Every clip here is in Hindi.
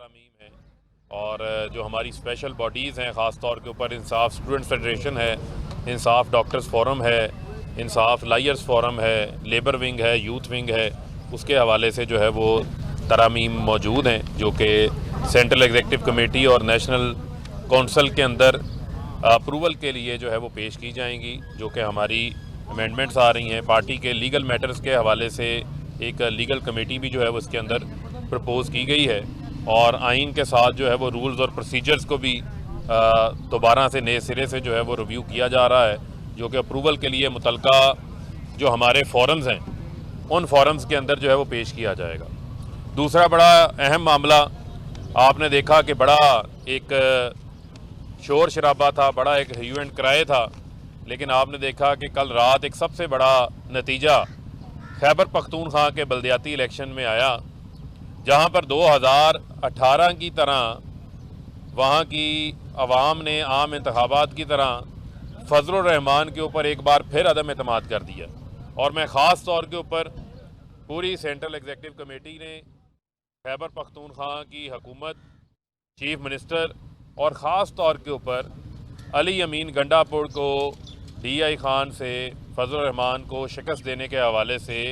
तरामीम है और जो हमारी स्पेशल बॉडीज़ हैं, ख़ास तौर के ऊपर इंसाफ स्टूडेंट्स फेडरेशन है, इंसाफ डॉक्टर्स फोरम है, इंसाफ लायर्स फोरम है, लेबर विंग है, यूथ विंग है, उसके हवाले से जो है वो तरामीम मौजूद हैं जो कि सेंट्रल एग्जीक्यूटिव कमेटी और नेशनल कौंसल के अंदर अप्रूवल के लिए जो है वो पेश की जाएंगी, जो कि हमारी अमेंडमेंट्स आ रही हैं। पार्टी के लीगल मैटर्स के हवाले से एक लीगल कमेटी भी जो है वो इसके अंदर प्रपोज़ की गई है और आइन के साथ जो है वो रूल्स और प्रोसीजर्स को भी दोबारा से नए सिरे से जो है वो रिव्यू किया जा रहा है, जो कि अप्रूवल के लिए मुतलका जो हमारे फोरम्स हैं उन फोरम्स के अंदर जो है वो पेश किया जाएगा। दूसरा बड़ा अहम मामला आपने देखा कि बड़ा एक शोर शराबा था, बड़ा एक ह्यू एंड क्राई था, लेकिन आपने देखा कि कल रात एक सबसे बड़ा नतीजा खैबर पख्तूनख्वा के बल्दियाती इलेक्शन में आया, जहां पर 2018 की तरह वहां की अवाम ने आम इंतखाबात की तरह फजलुर रहमान के ऊपर एक बार फिर अदम एतमाद कर दिया। और मैं ख़ास तौर के ऊपर पूरी सेंट्रल एग्जीक्यूटिव कमेटी ने खैबर पख्तूनख्वा की हुकूमत, चीफ मिनिस्टर और ख़ास तौर के ऊपर अली अमीन गंडापुर को DI खान से फजलुर रहमान को शिकस्त देने के हवाले से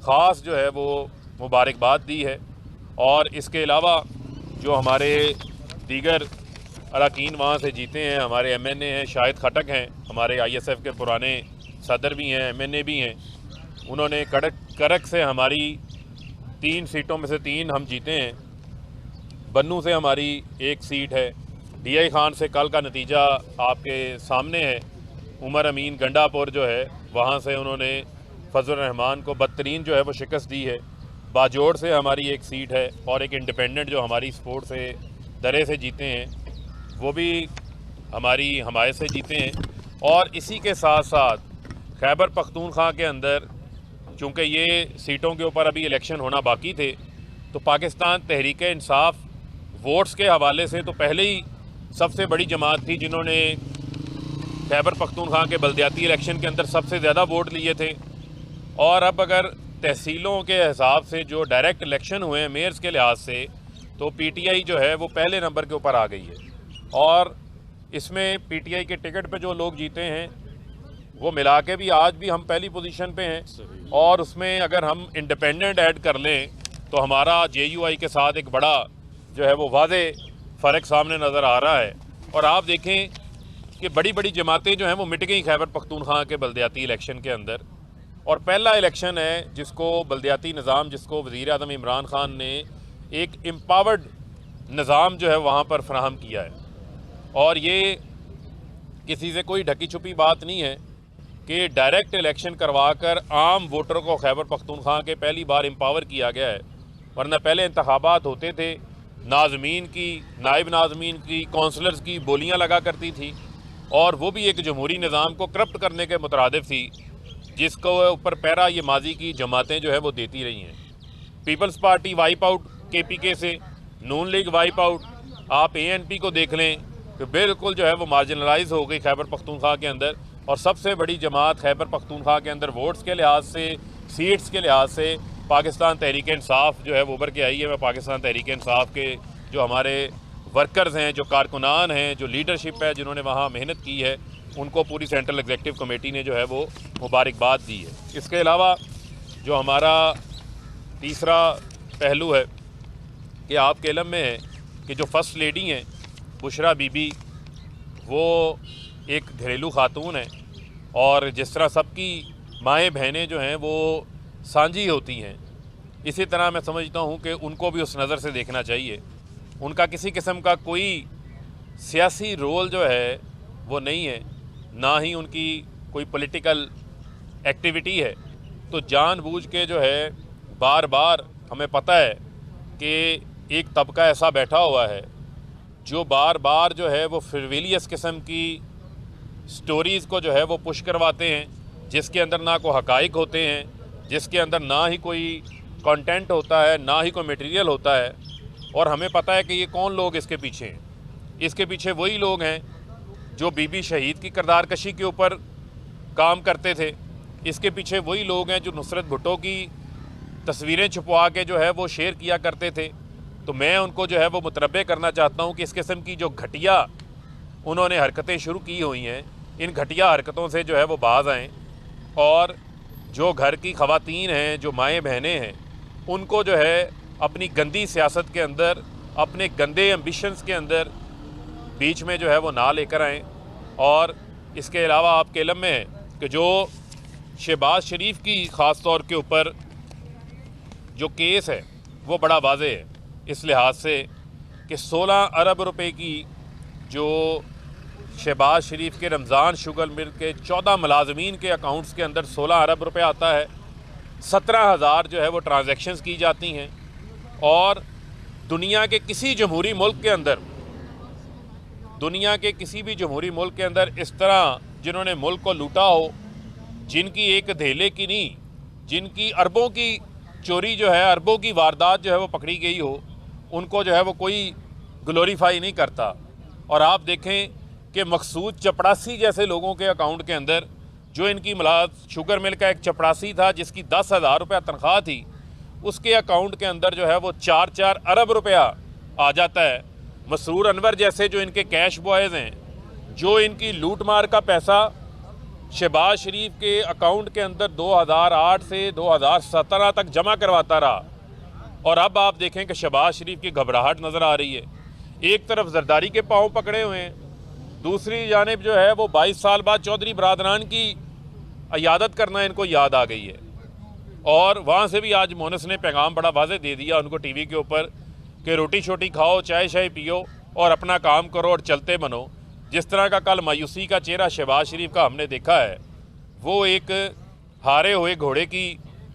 ख़ास जो है वो मुबारकबाद दी है। और इसके अलावा जो हमारे दीगर अरकान वहाँ से जीते हैं, हमारे MNA हैं, शाहिद खटक हैं, हमारे ISF के पुराने सदर भी हैं, MNA भी हैं, उन्होंने करक से हमारी 3 सीटों में से 3 हम जीते हैं। बन्नू से हमारी 1 सीट है। DI खान से कल का नतीजा आपके सामने है। उमर अमीन गंडापुर जो है वहाँ से उन्होंने फजलुर रहमान को बदतरीन जो है वो शिकस्त दी है। बाजोड़ से हमारी 1 सीट है और एक इंडिपेंडेंट जो हमारी सपोर्ट से दरे से जीते हैं, वो भी हमारी हमायत से जीते हैं। और इसी के साथ साथ खैबर पख्तूनख्वा के अंदर चूँकि ये सीटों के ऊपर अभी इलेक्शन होना बाकी थे, तो पाकिस्तान तहरीक इंसाफ वोट्स के हवाले से तो पहले ही सबसे बड़ी जमात थी जिन्होंने खैबर पख्तूनख्वा के बल्दियाती इलेक्शन के अंदर सबसे ज़्यादा वोट लिए थे। और अब अगर तहसीलों के हिसाब से जो डायरेक्ट इलेक्शन हुए हैं मेयर्स के लिहाज से, तो PTI जो है वो पहले नंबर के ऊपर आ गई है। और इसमें PTI के टिकट पे जो लोग जीते हैं वो मिला के भी आज भी हम पहली पोजीशन पे हैं। और उसमें अगर हम इंडिपेंडेंट ऐड कर लें तो हमारा JUI के साथ एक बड़ा जो है वो वाज़े फ़र्क सामने नज़र आ रहा है। और आप देखें कि बड़ी बड़ी जमातें जो हैं वो मिट गई खैबर पख्तूनख्वा के बल्दियाती इलेक्शन के अंदर। और पहला इलेक्शन है जिसको बल्दियाती निज़ाम, जिसको वज़ीर आज़म इमरान खान ने एक एम्पावर्ड निज़ाम जो है वहाँ पर फराहम किया है। और ये किसी से कोई ढकी छुपी बात नहीं है कि डायरेक्ट इलेक्शन करवा कर आम वोटर को खैबर पख्तूनख्वा के पहली बार एम्पावर किया गया है। वरना पहले इंतखाबात होते थे, नाज़मीन की, नायब नाज़मीन की, कौंसलर्स की बोलियाँ लगा करती थी, और वो भी एक जमहूरी निज़ाम को करप्ट करने के मुतरादिफ थी, जिसको ऊपर पैरा ये माजी की जमातें जो है वो देती रही हैं। Peoples Party wipe out KPK से, नून लीग वाइप आउट, आप ANP को देख लें कि बिल्कुल जो है वो मार्जिनलाइज हो गई खैबर पख्तूनख्वा के अंदर। और सबसे बड़ी जमात खैबर पख्तूनख्वा के अंदर वोट्स के लिहाज से, सीट्स के लिहाज से पाकिस्तान तहरीक इंसाफ जो है वो उभर के आई है। मैं पाकिस्तान तहरीक इंसाफ के जो हमारे वर्कर्स हैं, जो कारकुनान हैं, जो लीडरशिप है, जिन्होंने वहाँ मेहनत की है, उनको पूरी सेंट्रल एग्जीक्यूटिव कमेटी ने जो है वो मुबारकबाद दी है। इसके अलावा जो हमारा तीसरा पहलू है कि आपके इल्म में है कि जो फ़र्स्ट लेडी हैं बुशरा बीबी, वो एक घरेलू खातून है, और जिस तरह सबकी माएँ बहनें जो हैं वो सांझी होती हैं, इसी तरह मैं समझता हूँ कि उनको भी उस नज़र से देखना चाहिए। उनका किसी किस्म का कोई सियासी रोल जो है वो नहीं है, ना ही उनकी कोई पॉलिटिकल एक्टिविटी है। तो जानबूझ के जो है बार बार हमें पता है कि एक तबका ऐसा बैठा हुआ है जो बार बार जो है वो फ्रिविलियस किस्म की स्टोरीज़ को जो है वो पुश करवाते हैं, जिसके अंदर ना कोई हकाइक होते हैं, जिसके अंदर ना ही कोई कंटेंट होता है, ना ही कोई मटेरियल होता है। और हमें पता है कि ये कौन लोग इसके पीछे हैं। इसके पीछे वही लोग हैं जो बीबी शहीद की किरदार कशी के ऊपर काम करते थे। इसके पीछे वही लोग हैं जो नुसरत भुट्टो की तस्वीरें छुपवा के जो है वो शेयर किया करते थे। तो मैं उनको जो है वो मुतनब्बे करना चाहता हूँ कि इस किस्म की जो घटिया उन्होंने हरकतें शुरू की हुई हैं, इन घटिया हरकतों से जो है वो बाज आएँ और जो घर की ख़वातीन हैं, जो माएँ बहनें हैं, उनको जो है अपनी गंदी सियासत के अंदर, अपने गंदे एम्बिशंस के अंदर बीच में जो है वो ना लेकर आएँ। और इसके अलावा आपके इल्म में है कि जो शहबाज शरीफ की ख़ास तौर के ऊपर जो केस है वो बड़ा वाज़े है इस लिहाज से कि 16 अरब रुपए की जो शहबाज शरीफ के रमज़ान शुगर मिल के 14 मुलाजमीन के अकाउंट्स के अंदर 16 अरब रुपए आता है, 17,000 जो है वो ट्रांजैक्शंस की जाती हैं। और दुनिया के किसी जमहूरी मुल्क के अंदर, दुनिया के किसी भी जमहूरी मुल्क के अंदर इस तरह जिन्होंने मुल्क को लूटा हो, जिनकी एक धेले की नहीं, जिनकी अरबों की चोरी जो है, अरबों की वारदात जो है वो पकड़ी गई हो, उनको जो है वो कोई ग्लोरीफाई नहीं करता। और आप देखें कि मकसूद चपड़ासी जैसे लोगों के अकाउंट के अंदर, जो इनकी शुगर मिल का एक चपड़ासी था जिसकी 10,000 रुपया तनख्वाह थी, उसके अकाउंट के अंदर जो है वो 4-4 अरब रुपया आ जाता है। मसरूर अनवर जैसे जो इनके कैश बॉयज़ हैं, जो इनकी लूट मार का पैसा शहबाज शरीफ के अकाउंट के अंदर 2008 से 2017 तक जमा करवाता रहा। और अब आप देखें कि शहबाज शरीफ की घबराहट नज़र आ रही है। एक तरफ जरदारी के पाँव पकड़े हुए हैं, दूसरी जानिब जो है वो 22 साल बाद चौधरी बरादरान की अयादत करना इनको याद आ गई है। और वहाँ से भी आज मोनस ने पैगाम बड़ा वाज़े दे दिया उनको टीवी के ऊपर कि रोटी छोटी खाओ, चाय शाय पियो और अपना काम करो और चलते बनो। जिस तरह का कल मायूसी का चेहरा शहबाज शरीफ का हमने देखा है, वो एक हारे हुए घोड़े की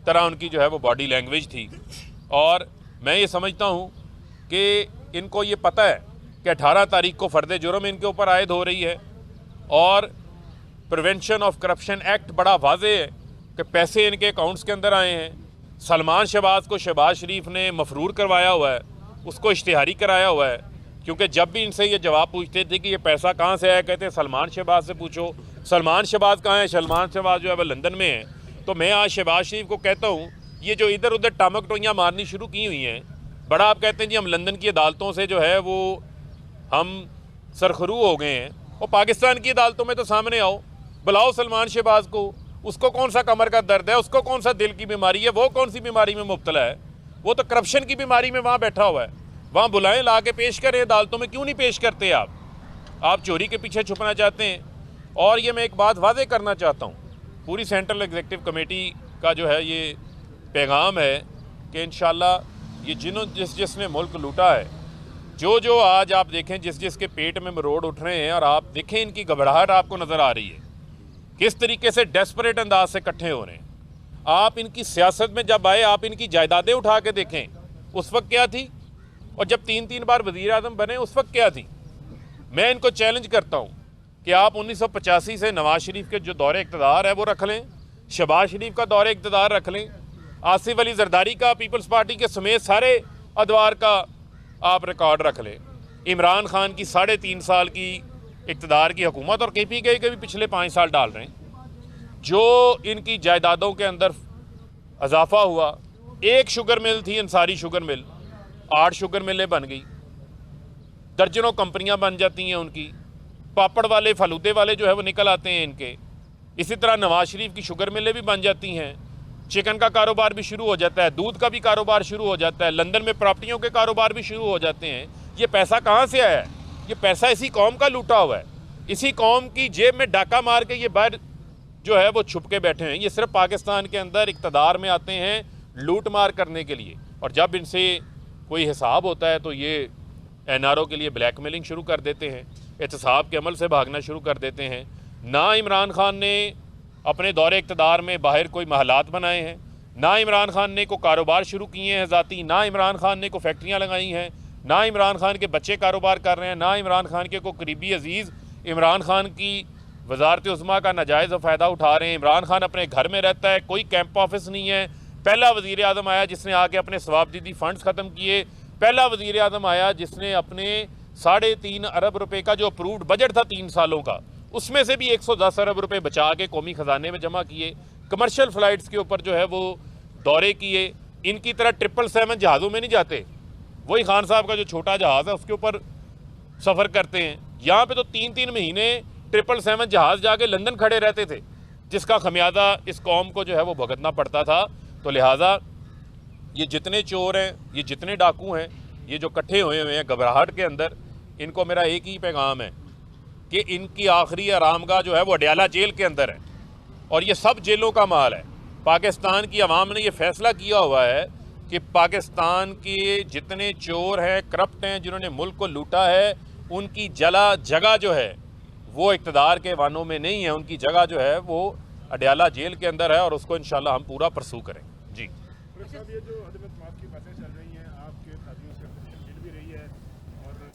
तरह उनकी जो है वो बॉडी लैंग्वेज थी। और मैं ये समझता हूँ कि इनको ये पता है कि 18 तारीख को फ़र्द जुर्म इनके ऊपर आयद हो रही है और प्रिवेंशन ऑफ करप्शन एक्ट बड़ा वाज़े है कि पैसे इनके अकाउंट्स के अंदर आए हैं। सलमान शहबाज को शहबाज शरीफ ने मफरूर करवाया हुआ है, उसको इश्तिहारी कराया हुआ है, क्योंकि जब भी इनसे ये जवाब पूछते थे कि ये पैसा कहाँ से आया, कहते सलमान शहबाज से पूछो। सलमान शहबाज कहाँ है? सलमान शहबाज जो है वह लंदन में है। तो मैं आज शहबाज शरीफ को कहता हूँ, ये जो इधर उधर टामक टोइयाँ मारनी शुरू की हुई हैं, बड़ा आप कहते हैं जी हम लंदन की अदालतों से जो है वो हम सरखरू हो गए हैं, और पाकिस्तान की अदालतों में तो सामने आओ, बुलाओ सलमान शहबाज को। उसको कौन सा कमर का दर्द है, उसको कौन सा दिल की बीमारी है, वो कौन सी बीमारी में मुब्तला है? वो तो करप्शन की बीमारी में वहाँ बैठा हुआ है। वहाँ बुलाएं, ला के पेश करें अदालतों में। क्यों नहीं पेश करते आप चोरी के पीछे छुपना चाहते हैं। और ये मैं एक बात वाज़े करना चाहता हूँ, पूरी सेंट्रल एग्जीक्यूटिव कमेटी का जो है ये पैगाम है कि इंशाल्लाह ये जिसने मुल्क लूटा है, जो आज आप देखें जिसके पेट में मरोड़ उठ रहे हैं, और आप देखें इनकी घबराहट आपको नज़र आ रही है, किस तरीके से डेस्परेट अंदाज से इकट्ठे हो रहे हैं। आप इनकी सियासत में जब आए, आप इनकी जायदादें उठा के देखें, उस वक्त क्या थी, और जब 3 बार वज़ीर आज़म बने उस वक्त क्या थी। मैं इनको चैलेंज करता हूँ कि आप 1985 से नवाज शरीफ के जो दौरे इक़्तिदार है वो रख लें, शहबाज शरीफ का दौरे इक़्तिदार रख लें, आसिफ अली जरदारी का पीपल्स पार्टी के समेत सारे अदवार का आप रिकॉर्ड रख लें, इमरान खान की 3.5 साल की इक़्तिदार की हुकूमत, और KPK के भी पिछले 5 साल डाल रहे हैं। जो इनकी जायदादों के अंदर इजाफा हुआ, एक शुगर मिल थी अंसारी शुगर मिल, 8 शुगर मिलें बन गई, दर्जनों कंपनियां बन जाती हैं उनकी, पापड़ वाले फलूदे वाले जो है वो निकल आते हैं इनके। इसी तरह नवाज शरीफ की शुगर मिलें भी बन जाती हैं, चिकन का कारोबार भी शुरू हो जाता है, दूध का भी कारोबार शुरू हो जाता है, लंदन में प्रॉपर्टियों के कारोबार भी शुरू हो जाते हैं। ये पैसा कहाँ से आया है? ये पैसा इसी कौम का लूटा हुआ है, इसी कौम की जेब में डाका मार के ये बाहर जो है वो छुप के बैठे हैं। ये सिर्फ पाकिस्तान के अंदर इक़्तिदार में आते हैं लूट मार करने के लिए, और जब इनसे कोई हिसाब होता है तो ये NRO के लिए ब्लैकमेलिंग शुरू कर देते हैं, एहतसाब के अमल से भागना शुरू कर देते हैं। ना इमरान खान ने अपने दौरे इक़्तिदार में बाहर कोई महलात बनाए हैं, ना इमरान खान ने को कारोबार शुरू किए हैं ज़ाती, ना इमरान खान ने को फैक्ट्रियाँ लगाई हैं, ना इमरान खान के बच्चे कारोबार कर रहे हैं, ना इमरान खान के को करीबी अजीज़ इमरान खान की वजारत उज़्मा का नाजायज़ फ़ायदा उठा रहे हैं। इमरान खान अपने घर में रहता है, कोई कैंप ऑफिस नहीं है। पहला वज़ीर आज़म आया जिसने आके अपने सवाबदीदी फ़ंड्स ख़त्म किए, पहला वज़ीर आज़म आया जिसने अपने 3.5 अरब रुपए का जो अप्रूव्ड बजट था 3 सालों का, उसमें से भी 110 अरब रुपए बचा के कौमी ख़जाने में जमा किए, कमर्शियल फ़्लाइट्स के ऊपर जो है वो दौरे किए। इनकी तरह 777 जहाज़ों में नहीं जाते, वही खान साहब का जो छोटा जहाज़ है उसके ऊपर सफ़र करते हैं। यहाँ पे तो 3-3 महीने 777 जहाज़ जाके लंदन खड़े रहते थे, जिसका खमियाजा इस कौम को जो है वो भुगतना पड़ता था। तो लिहाजा ये जितने चोर हैं, ये जितने डाकू हैं, ये जो इकट्ठे हुए हैं घबराहट के अंदर, इनको मेरा एक ही पैगाम है कि इनकी आखिरी आरामगाह जो है वो अडयाला जेल के अंदर है और ये सब जेलों का माल है। पाकिस्तान की आवाम ने ये फैसला किया हुआ है कि पाकिस्तान के जितने चोर हैं, करप्ट हैं, जिन्होंने मुल्क को लूटा है, उनकी जगह जो है वो इक़्तिदार के वानों में नहीं है, उनकी जगह जो है वो अडयाला जेल के अंदर है और उसको इंशाल्लाह हम पूरा परसू करें। जी। ये जो